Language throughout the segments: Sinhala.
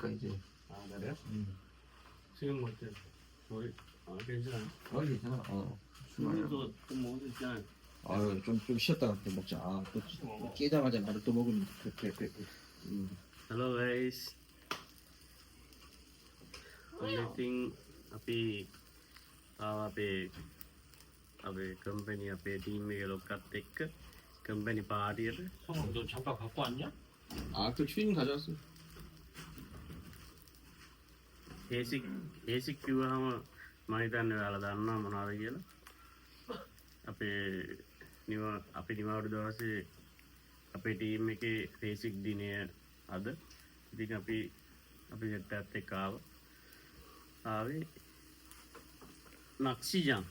있으니까 이제. 아 그래요? 지금 뭐 저희 괜찮아요? 괜찮아. 술 많이 술도 좀 먹을 수 있잖아요. 아유, 좀 쉬었다가 또 먹자. 또 깨자마자 바로 또 먹으면 그래. Hello guys. Only thing අපි අපේ කම්පැනි අපේ ටීම් එකේ ලොක්කත් එක්ක කම්පැනි පාටියට 너 잠깐 갖고 왔냐? 또 추인 가져왔어. ඒසික් කිව්වහම මම හිතන්නේ ඔයාලා දන්නවා මොනවද කියලා. අපි නිවාඩු දවසේ අපේ ටීම් එකේ බේසික් දිනය අද. ඉතින් අපි සෙට් එකත් එක්ක ආවේ නක්ෂිජන්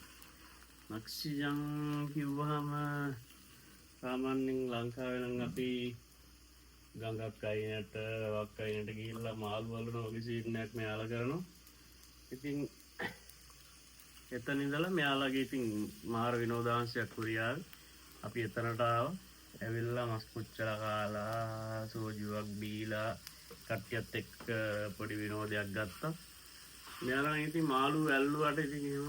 කිව්වහම සාමාන්‍යයෙන් ලංකාවේ නම් අපි ගඟක් අයිනට වක් අයිනට ගිහිල්ලා මාළු වලන වගේ සීන් එකක් මෙයාලා කරනවා. ඉතින් එතන ඉඳලා මෙයාලගේ ඉතින් මාර විනෝදාංශයක් කුරියාවේ අපි එතනට ආවා. ඇවිල්ලා මස් පුච්චලා කාලා සෝජුවක් බීලා කට්ටියත් එක්ක පොඩි විනෝදයක් ගත්තා. මෙයාලා ඉතින් මාළු ඇල්ලුවට ඉතින් එහෙම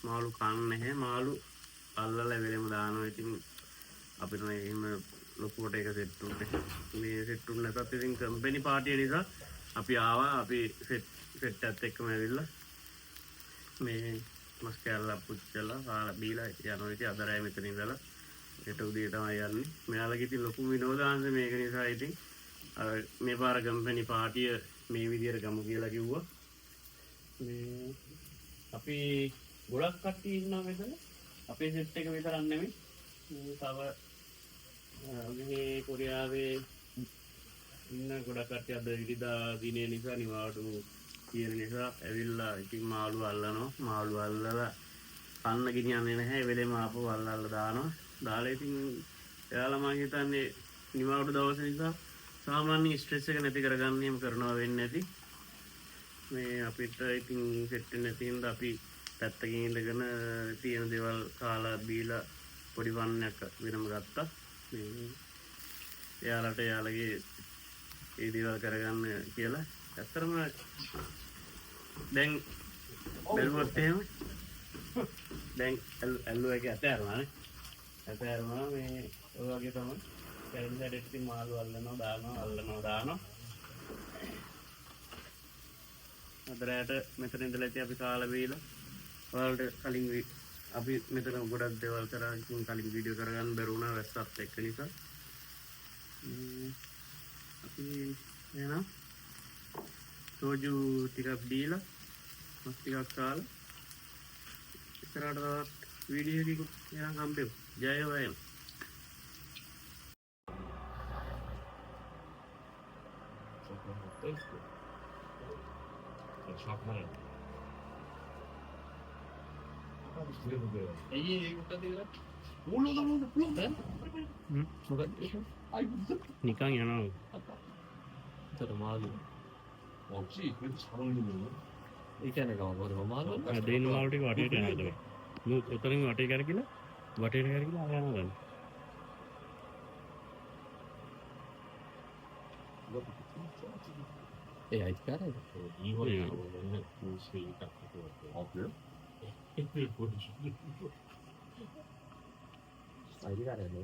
මාළු කන්නේ නැහැ. මාළු අල්ලලා වෙලෙම දානවා. ඉතින් අපිට එහෙම ලොකුවට එක සෙට් උනේ. මේ සෙට් උනේ නැතත් ඉතින් කම්පැනි පාටිය නිසා අපි ආවා. අපි සෙට් එකත් එක්කම ඇවිල්ලා මේ මස් කෑල්ලක් පුච්චලා කාලා බීලා යනවා. ඉතින් අද රෑ මෙතන ඉඳලා හෙට උදේ තමයි යන්නේ. මෙයාලගේ ඉතින් ලොකු විනෝදාංශ මේක නිසා ඉතින් මේ පාර කම්පැනි පාටිය මේ විදියට ගමු කියලා කිව්වා. මේ අපි ගොඩක් කට්ටිය ඉන්නවා මෙතන. අපේ සෙට් එක විතරක් නෙමෙයි. තව මේ කොරියාවේ ඉන්න ගොඩක් කට්ටිය අද ඉරිදා දිනේ නිසා නිවාඩු කියන නිසා ඇවිල්ලා ඉතින් මාළු අල්ලනවා. මාළු අල්ලලා කන්න ගෙනියන්නේ නැහැ. වෙලෙම ආපහු අල්ලලා දානවා. දාලා ඉතින් එයාලා මම හිතන්නේ නිවාඩු දවස නිසා සාමාන්‍ය ස්ට්‍රෙස් එක නැති කරගන්න එහෙම කරනවා වෙන්නේ නැති. මේ අපිට ඉතින් සෙට් නැති හින්දා අපි පැත්තකින් ඉඳගෙන තියෙන දේවල් කාලා බීලා පොඩි වන්නයක් වෙනම ගත්තා. මේ එයාලට එයාලගේ ඒ දේවල් කරගන්න කියලා. ඇත්තටම දැන් බැලුවොත් එහෙම දැන් ඇල්ලුවා එක ඇතෑරුණානේ. ඇතෑරුණා මේ ඔය වගේ තමයි. කැරෙන් සැරේට ඉතින් මාළු අල්ලනවා දානවා. අද රැට මෙතන ඉඳලා ඉතින් අපි කාලා බීලා ඔයාලට කලින් අපි මෙතන ගොඩක් දේවල් කරා. ඉතින් කලින් වීඩියෝ කරගන්න බැරි වුණා වැස්සත් එක්ක නිසා. අපි එනවා සෝජු ටිකක් බීලා මස් ටිකක් කාලා ඉස්සරහට තවත් වීඩියෝ එකකුත් එනවා හම්බෙමු. ජය වේවා. නිකන් යනවා. 진짜로 마lu. 없지. 그래도 잘 어울리네. 이렇게 가면 뭐 마lu? දෙන්න මාළු ටික වටේට යනවා. මු උතරින් වටේ කරකිලා ආ යනවා. 예, 아직 깔아야 돼. 이거를 보면은 옷이 딱 그거 같아요. 아, 그래요? 보여주는 거. 아, 이게 깔아야 돼.